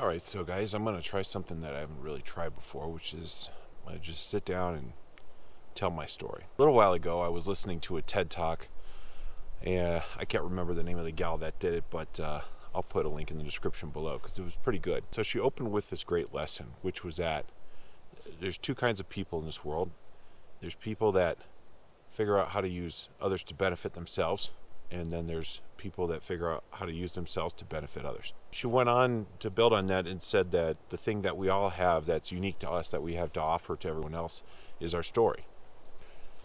Alright, so guys, I'm going to try something that I haven't really tried before, which is I'm going to just sit down and tell my story. A little while ago, I was listening to a TED Talk, and I can't remember the name of the gal that did it, but I'll put a link in the description below because it was pretty good. So she opened with this great lesson, which was that there's two kinds of people in this world. There's people that figure out how to use others to benefit themselves, and then there's people that figure out how to use themselves to benefit others. She went on to build on that and said that the thing that we all have that's unique to us, that we have to offer to everyone else, is our story.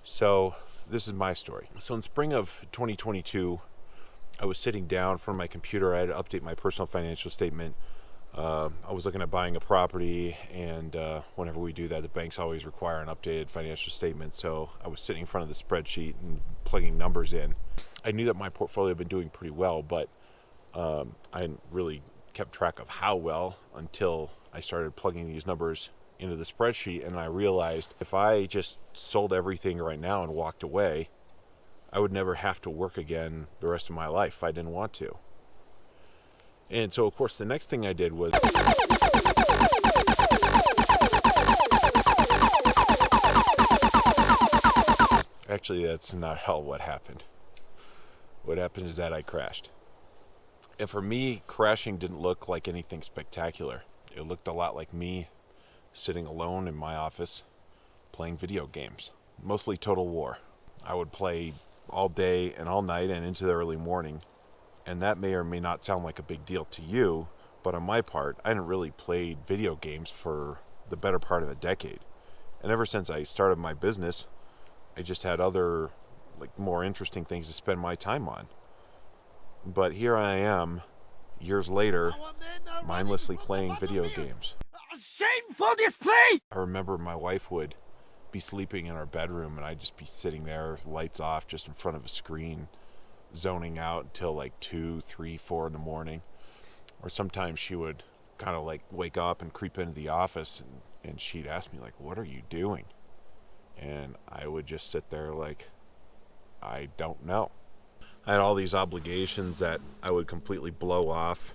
So this is my story. So in spring of 2022, I was sitting down in front of my computer. I had to update my personal financial statement. I was looking at buying a property, and whenever we do that, the banks always require an updated financial statement. So I was sitting in front of the spreadsheet and plugging numbers in. I knew that my portfolio had been doing pretty well, but I hadn't really kept track of how well until I started plugging these numbers into the spreadsheet, and I realized if I just sold everything right now and walked away, I would never have to work again the rest of my life if I didn't want to. And so, of course, the next thing I did was actually, that's not at all what happened. What happened is that I crashed. And for me, crashing didn't look like anything spectacular. It looked a lot like me sitting alone in my office playing video games, mostly Total War. I would play all day and all night and into the early morning, and that may or may not sound like a big deal to you, but on my part, I hadn't really played video games for the better part of a decade. And ever since I started my business, I just had other, more interesting things to spend my time on. But here I am, years later, mindlessly playing video games. Shameful display! I remember my wife would be sleeping in our bedroom, and I'd just be sitting there, lights off, just in front of a screen, zoning out until 2, 3, 4 in the morning. Or sometimes she would kind of wake up and creep into the office, and she'd ask me, what are you doing? And I would just sit there I don't know. I had all these obligations that I would completely blow off,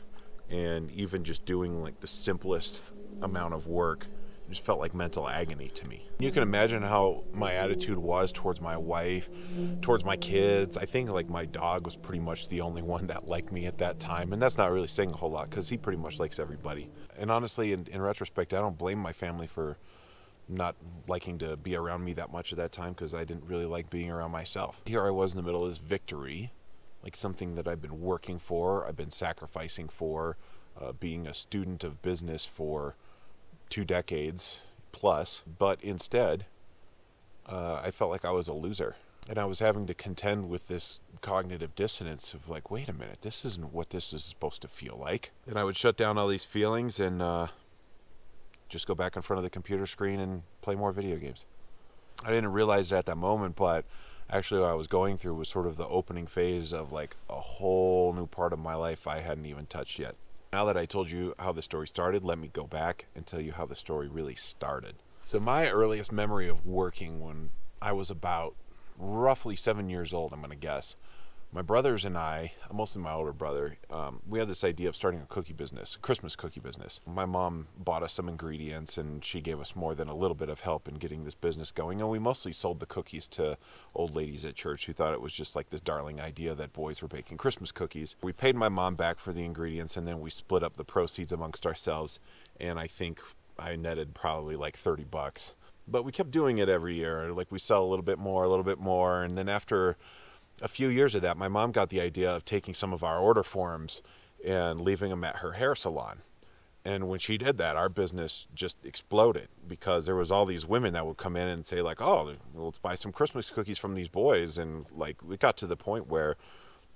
and even just doing the simplest amount of work just felt like mental agony to me. You can imagine how my attitude was towards my wife, towards my kids. I think my dog was pretty much the only one that liked me at that time, and that's not really saying a whole lot because he pretty much likes everybody. And honestly, in retrospect, I don't blame my family for not liking to be around me that much at that time because I didn't really like being around myself. Here I was in the middle of this victory, something that I've been working for, I've been sacrificing for, being a student of business for 2 decades plus, but instead I felt like I was a loser, and I was having to contend with this cognitive dissonance of wait a minute, this isn't what this is supposed to feel like. And I would shut down all these feelings and just go back in front of the computer screen and play more video games. I didn't realize it at that moment, but actually what I was going through was sort of the opening phase of a whole new part of my life I hadn't even touched yet. Now that I told you how the story started, let me go back and tell you how the story really started. So my earliest memory of working when I was about roughly 7 years old, I'm going to guess, my brothers and I, mostly my older brother, we had this idea of starting a cookie business, a Christmas cookie business. My mom bought us some ingredients, and she gave us more than a little bit of help in getting this business going. And we mostly sold the cookies to old ladies at church who thought it was just this darling idea that boys were baking Christmas cookies. We paid my mom back for the ingredients, and then we split up the proceeds amongst ourselves. And I think I netted probably $30. But we kept doing it every year. We sell a little bit more. And then after a few years of that, my mom got the idea of taking some of our order forms and leaving them at her hair salon. And when she did that, our business just exploded because there was all these women that would come in and say oh, well, let's buy some Christmas cookies from these boys. And we got to the point where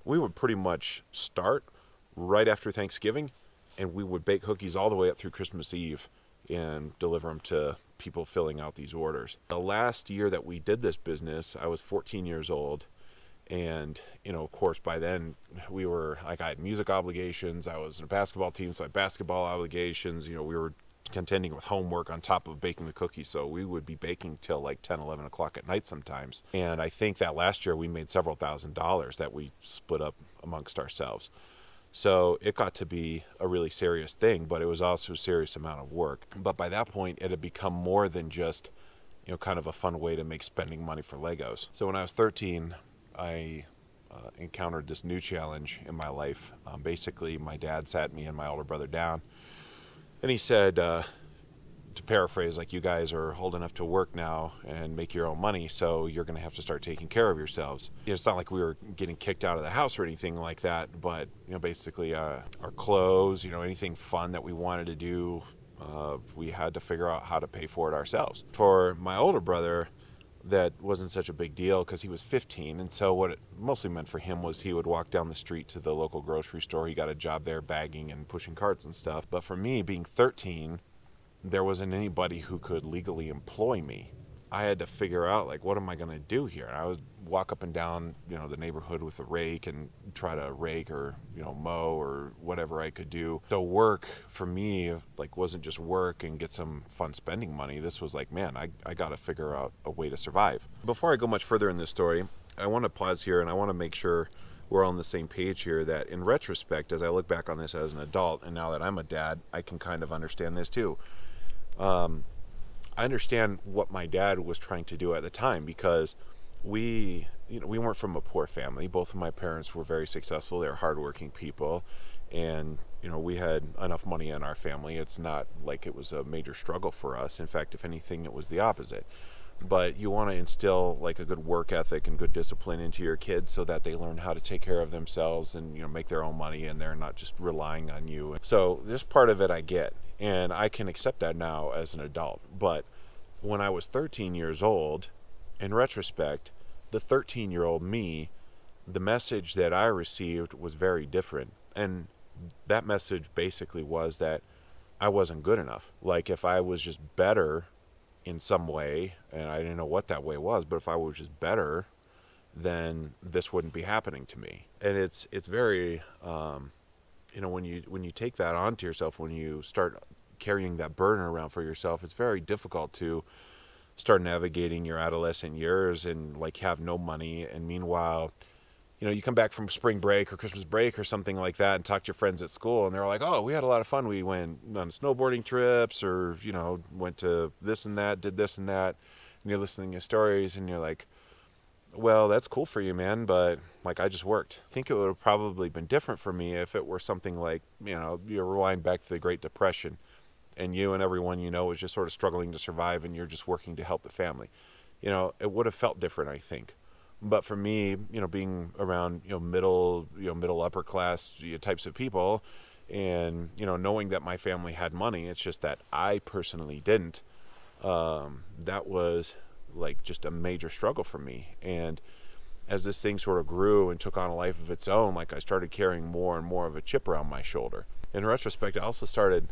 we would pretty much start right after Thanksgiving, and we would bake cookies all the way up through Christmas Eve and deliver them to people filling out these orders. The last year that we did this business, I was 14 years old. And, of course, by then we were I had music obligations. I was in a basketball team, so I had basketball obligations. We were contending with homework on top of baking the cookies. So we would be baking till 10, 11 o'clock at night sometimes. And I think that last year we made several $1,000s that we split up amongst ourselves. So it got to be a really serious thing, but it was also a serious amount of work. But by that point, it had become more than just, kind of a fun way to make spending money for Legos. So when I was 13, I encountered this new challenge in my life. Basically, my dad sat me and my older brother down, and he said, to paraphrase, like, you guys are old enough to work now and make your own money, so you're going to have to start taking care of yourselves. It's not like we were getting kicked out of the house or anything like that, but basically our clothes, anything fun that we wanted to do, we had to figure out how to pay for it ourselves. For my older brother, that wasn't such a big deal because he was 15, and so what it mostly meant for him was he would walk down the street to the local grocery store. He got a job there bagging and pushing carts and stuff. But for me, being 13, there wasn't anybody who could legally employ me. I had to figure out, like, what am I going to do here? And I would walk up and down, the neighborhood with a rake and try to rake or, mow or whatever I could do. So work for me, like, wasn't just work and get some fun spending money. This was like, man, I got to figure out a way to survive. Before I go much further in this story, I want to pause here and I want to make sure we're all on the same page here, that in retrospect, as I look back on this as an adult, and now that I'm a dad, I can kind of understand this too. I understand what my dad was trying to do at the time, because we weren't from a poor family. Both of my parents were very successful. They're hardworking people, and we had enough money in our family. It's not like it was a major struggle for us. In fact, if anything, it was the opposite. But you want to instill like a good work ethic and good discipline into your kids so that they learn how to take care of themselves and make their own money, and they're not just relying on you. So this part of it I get, and I can accept that now as an adult. But when I was 13 years old, in retrospect, the 13-year-old me, the message that I received was very different. And that message basically was that I wasn't good enough. Like, if I was just better in some way, and I didn't know what that way was, but if I was just better, then this wouldn't be happening to me. And it's very, when you take that onto yourself, when you start carrying that burden around for yourself, it's very difficult to start navigating your adolescent years and like have no money. And meanwhile, you come back from spring break or Christmas break or something like that and talk to your friends at school, and they're like, oh, we had a lot of fun. We went on snowboarding trips, or, went to this and that, did this and that. And you're listening to stories and you're like, well, that's cool for you, man, but like, I just worked. I think it would have probably been different for me if it were something like, you rewind back to the Great Depression, and you and everyone was just sort of struggling to survive, and you're just working to help the family. It would have felt different, I think. But for me, being around, middle upper class types of people, and, knowing that my family had money, it's just that I personally didn't, that was like just a major struggle for me. And as this thing sort of grew and took on a life of its own, like, I started carrying more and more of a chip around my shoulder. In retrospect, I also started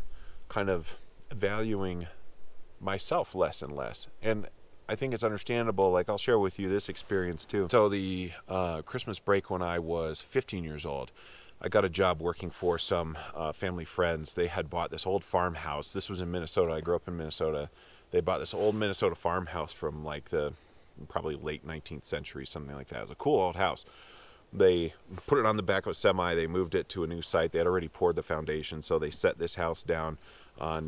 kind of valuing myself less and less. And I think it's understandable. Like, I'll share with you this experience too. So the Christmas break when I was 15 years old, I got a job working for some family friends. They had bought this old farmhouse. This was in Minnesota. I grew up in Minnesota. They bought this old Minnesota farmhouse from like the probably late 19th century, something like that. It was a cool old house. They put it on the back of a semi. They moved it to a new site. They had already poured the foundation, so they set this house down on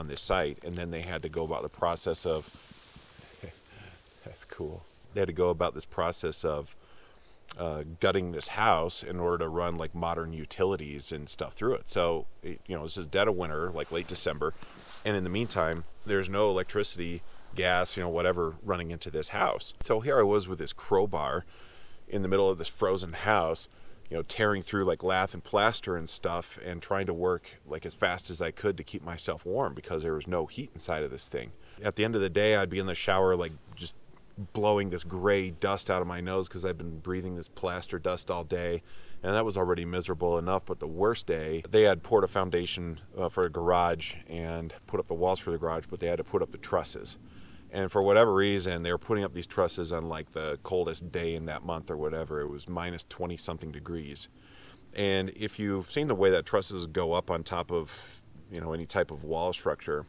this site, and then they had to go about the process of that's cool. They had to go about this process of gutting this house in order to run like modern utilities and stuff through it. So this is dead of winter, like late December, and in the meantime, there's no electricity, gas, whatever running into this house. So here I was with this crowbar in the middle of this frozen house, tearing through like lath and plaster and stuff, and trying to work like as fast as I could to keep myself warm because there was no heat inside of this thing. At the end of the day, I'd be in the shower like just blowing this gray dust out of my nose because I've been breathing this plaster dust all day, and that was already miserable enough. But the worst day, they had poured a foundation for a garage and put up the walls for the garage, but they had to put up the trusses. And for whatever reason, they were putting up these trusses on like the coldest day in that month or whatever. It was minus 20 something degrees. And if you've seen the way that trusses go up on top of, any type of wall structure,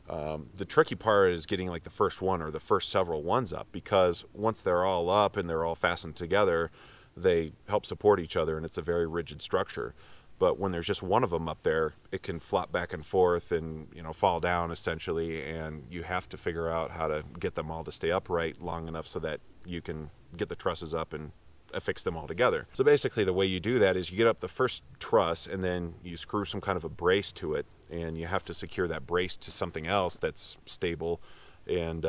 the tricky part is getting like the first one or the first several ones up, because once they're all up and they're all fastened together, they help support each other, and it's a very rigid structure. But when there's just one of them up there, it can flop back and forth and, fall down essentially. And you have to figure out how to get them all to stay upright long enough so that you can get the trusses up and affix them all together. So basically the way you do that is you get up the first truss and then you screw some kind of a brace to it, and you have to secure that brace to something else that's stable and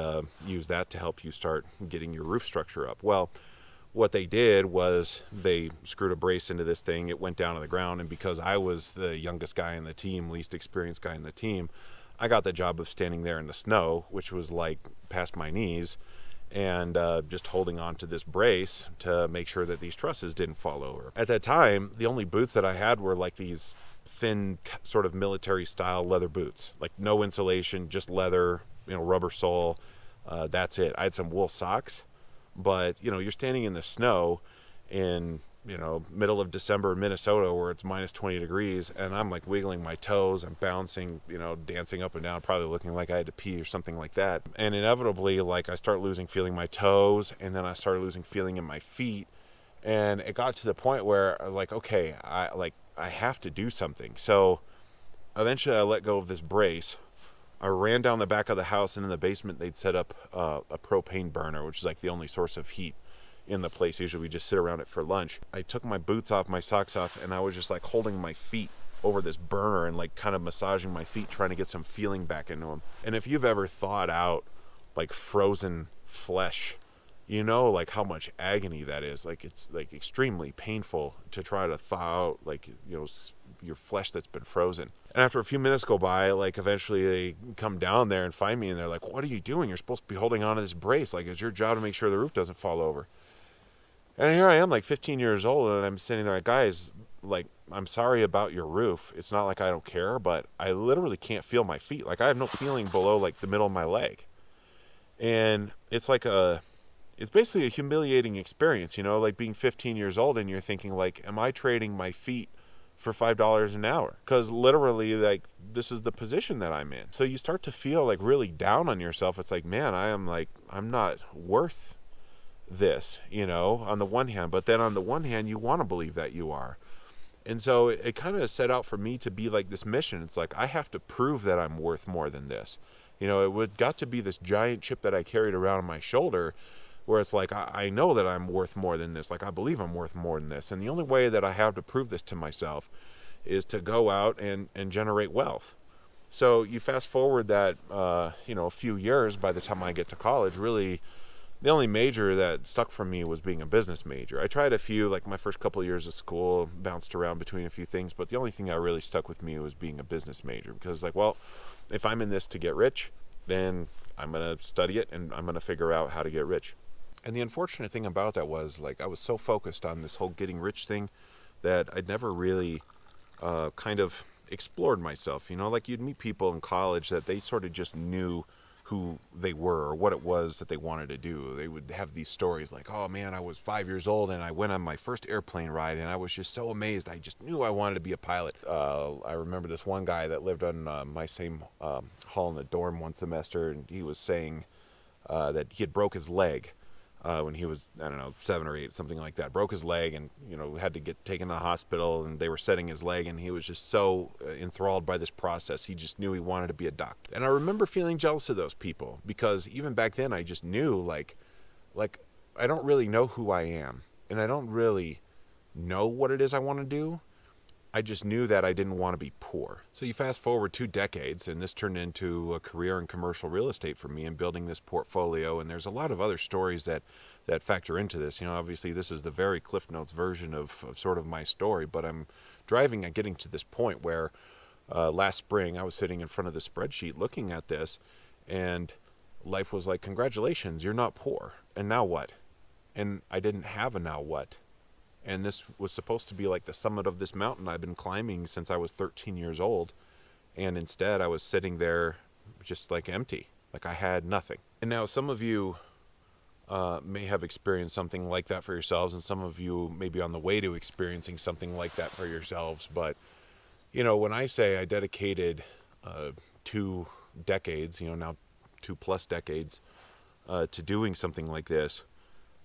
use that to help you start getting your roof structure up. Well, what they did was they screwed a brace into this thing. It went down to the ground, and because I was the youngest guy in the team, least experienced guy in the team, I got the job of standing there in the snow, which was like past my knees, and just holding on to this brace to make sure that these trusses didn't fall over. At that time, the only boots that I had were like these thin sort of military style leather boots, like no insulation, just leather, rubber sole. That's it. I had some wool socks, but you're standing in the snow in middle of December in Minnesota where it's minus 20 degrees, and I'm like wiggling my toes, I'm bouncing, dancing up and down, probably looking like I had to pee or something like that. And inevitably, like, I start losing feeling my toes, and then I started losing feeling in my feet, and it got to the point where I was like, okay, I have to do something. So eventually I let go of this brace. I ran down the back of the house, and in the basement they'd set up a propane burner, which is like the only source of heat in the place. Usually we just sit around it for lunch. I took my boots off, my socks off, and I was just like holding my feet over this burner and like kind of massaging my feet, trying to get some feeling back into them. And if you've ever thawed out like frozen flesh, like how much agony that is. Like, it's like extremely painful to try to thaw out like your flesh that's been frozen. And after a few minutes go by, like, eventually they come down there and find me, and they're like, what are you doing? You're supposed to be holding on to this brace. Like, it's your job to make sure the roof doesn't fall over. And here I am, like 15 years old, and I'm sitting there like, guys, like, I'm sorry about your roof. It's not like I don't care, but I literally can't feel my feet. Like, I have no feeling below like the middle of my leg. And it's like it's basically a humiliating experience, like being 15 years old and you're thinking like, am I trading my feet for $5 an hour? Because literally, like, this is the position that I'm in. So you start to feel like really down on yourself. It's like, man, I'm not worth this, on the one hand, but then on the one hand, you want to believe that you are. And so it kind of set out for me to be like this mission. It's like, I have to prove that I'm worth more than this. It got to be this giant chip that I carried around on my shoulder, where it's like, I know that I'm worth more than this. Like, I believe I'm worth more than this. And the only way that I have to prove this to myself is to go out and generate wealth. So you fast forward that, a few years, by the time I get to college, really, the only major that stuck for me was being a business major. I tried a few, like my first couple of years of school, bounced around between a few things, but the only thing that really stuck with me was being a business major. Because, like, well, if I'm in this to get rich, then I'm going to study it and I'm going to figure out how to get rich. And the unfortunate thing about that was, like, I was so focused on this whole getting rich thing that I'd never really kind of explored myself. Like, you'd meet people in college that they sort of just knew who they were or what it was that they wanted to do. They would have these stories like, oh man, I was 5 years old and I went on my first airplane ride and I was just so amazed. I just knew I wanted to be a pilot. I remember this one guy that lived on my same hall in the dorm one semester, and he was saying that he had broke his leg when he was, 7 or 8, something like that. Broke his leg and, had to get taken to the hospital, and they were setting his leg, and he was just so enthralled by this process. He just knew he wanted to be a doctor. And I remember feeling jealous of those people, because even back then I just knew, like I don't really know who I am, and I don't really know what it is I want to do. I just knew that I didn't want to be poor. So you fast forward 2 decades, and this turned into a career in commercial real estate for me and building this portfolio. And there's a lot of other stories that factor into this. Obviously this is the very Cliff Notes version of sort of my story, but I'm driving and getting to this point where last spring I was sitting in front of the spreadsheet looking at this, and life was like, congratulations, you're not poor. And now what? And I didn't have a now what. And this was supposed to be like the summit of this mountain I've been climbing since I was 13 years old. And instead I was sitting there just like empty, like I had nothing. And now some of you may have experienced something like that for yourselves, and some of you may be on the way to experiencing something like that for yourselves. But, when I say I dedicated 2 decades, now 2+ decades to doing something like this,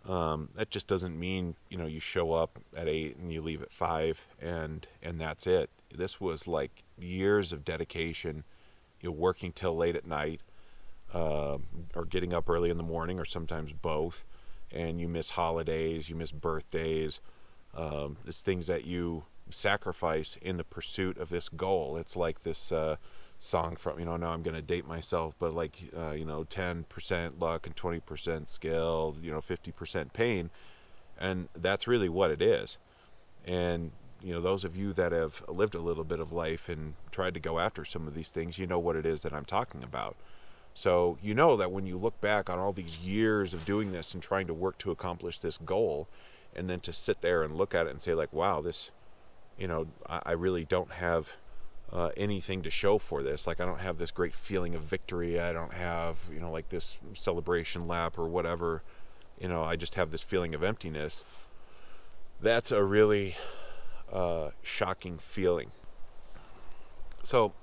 That just doesn't mean, you show up at 8 and you leave at 5 and that's it. This was like years of dedication, working till late at night, or getting up early in the morning, or sometimes both. And you miss holidays, you miss birthdays. It's things that you sacrifice in the pursuit of this goal. It's like this song from, now I'm going to date myself, but like, 10% luck and 20% skill, 50% pain. And that's really what it is. And, those of you that have lived a little bit of life and tried to go after some of these things, you know what it is that I'm talking about. So you know that when you look back on all these years of doing this and trying to work to accomplish this goal, and then to sit there and look at it and say like, wow, this, I really don't have anything to show for this. Like, I don't have this great feeling of victory. I don't have, like this celebration lap or whatever. I just have this feeling of emptiness. That's a really shocking feeling. So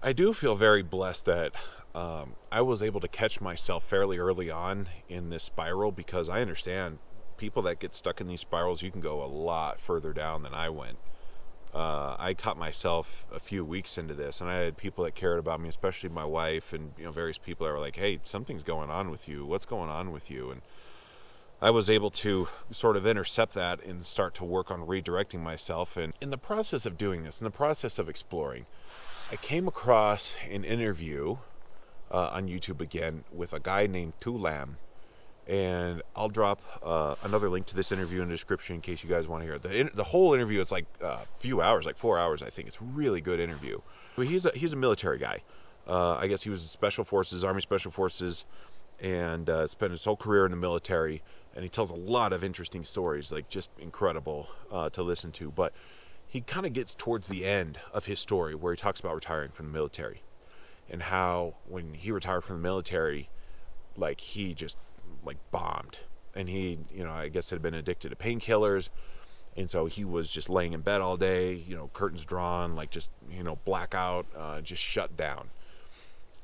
I do feel very blessed that I was able to catch myself fairly early on in this spiral, because I understand people that get stuck in these spirals, you can go a lot further down than I went. I caught myself a few weeks into this, and I had people that cared about me, especially my wife, and various people that were like, hey, something's going on with you. What's going on with you? And I was able to sort of intercept that and start to work on redirecting myself. And in the process of doing this, in the process of exploring, I came across an interview on YouTube again with a guy named Tulam. And I'll drop another link to this interview in the description in case you guys want to hear it. The whole interview, it's like a few hours, like 4 hours, I think. It's a really good interview. But he's a military guy. I guess he was in Special Forces, Army Special Forces, and spent his whole career in the military. And he tells a lot of interesting stories, like just incredible to listen to. But he kind of gets towards the end of his story where he talks about retiring from the military. And how when he retired from the military, like he just like bombed, and he I guess had been addicted to painkillers, and so he was just laying in bed all day, curtains drawn, like just blackout, just shut down.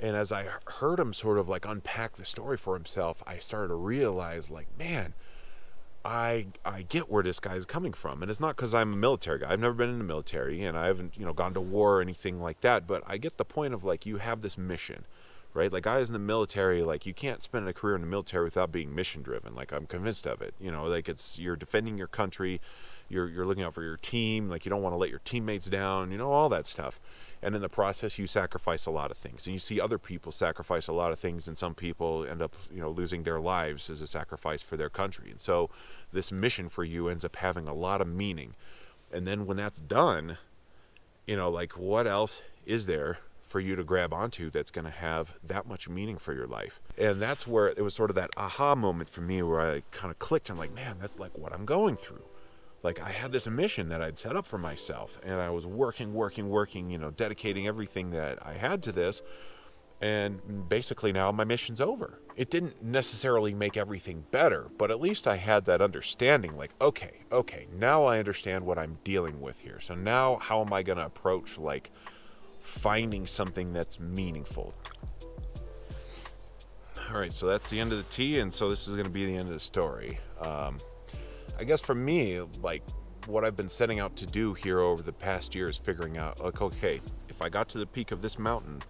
And as I heard him sort of like unpack the story for himself, I started to realize like, man, I get where this guy is coming from. And it's not because I'm a military guy. I've never been in the military, and I haven't gone to war or anything like that, but I get the point of like, you have this mission, right? Like, guys in the military, like, you can't spend a career in the military without being mission driven. Like, I'm convinced of it. Like, you're defending your country, you're looking out for your team, like you don't want to let your teammates down, all that stuff. And in the process, you sacrifice a lot of things, and you see other people sacrifice a lot of things, and some people end up losing their lives as a sacrifice for their country. And so this mission for you ends up having a lot of meaning. And then when that's done, like, what else is there for you to grab onto that's going to have that much meaning for your life? And that's where it was sort of that aha moment for me, where I kind of clicked. I'm like, man, that's like what I'm going through. Like, I had this mission that I'd set up for myself, and I was working, dedicating everything that I had to this. And basically now my mission's over. It didn't necessarily make everything better, but at least I had that understanding, like, okay, now I understand what I'm dealing with here. So now how am I going to approach, like, finding something that's meaningful? All right, so that's the end of the tea, and so this is going to be the end of the story. I guess for me, like, what I've been setting out to do here over the past year is figuring out, like, okay, if I got to the peak of this mountain,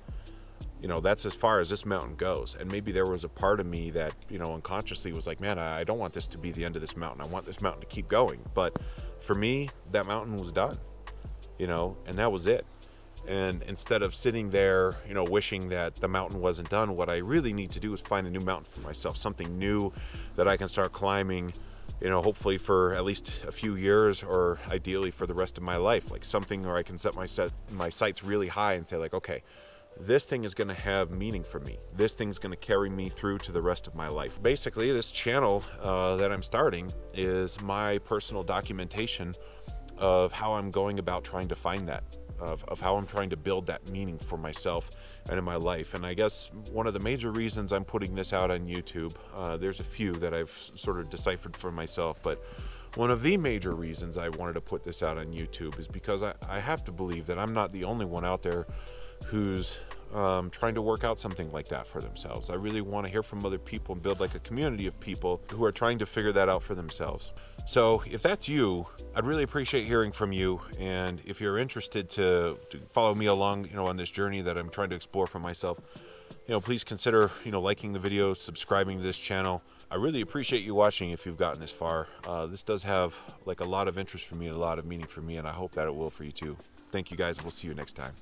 that's as far as this mountain goes. And maybe there was a part of me that, unconsciously was like, man, I don't want this to be the end of this mountain. I want this mountain to keep going. But for me, that mountain was done, and that was it. And instead of sitting there, wishing that the mountain wasn't done, what I really need to do is find a new mountain for myself, something new that I can start climbing, hopefully for at least a few years, or ideally for the rest of my life. Like, something where I can set my sights really high and say, like, okay, this thing is going to have meaning for me. This thing's going to carry me through to the rest of my life. Basically, this channel that I'm starting is my personal documentation of how I'm going about trying to find that, of how I'm trying to build that meaning for myself and in my life. And I guess one of the major reasons I'm putting this out on YouTube, there's a few that I've sort of deciphered for myself, but one of the major reasons I wanted to put this out on YouTube is because I have to believe that I'm not the only one out there who's trying to work out something like that for themselves. I really want to hear from other people and build like a community of people who are trying to figure that out for themselves. So if that's you, I'd really appreciate hearing from you. And if you're interested to follow me along, on this journey that I'm trying to explore for myself, please consider, liking the video, subscribing to this channel. I really appreciate you watching if you've gotten this far. This does have like a lot of interest for me and a lot of meaning for me, and I hope that it will for you too. Thank you guys. We'll see you next time.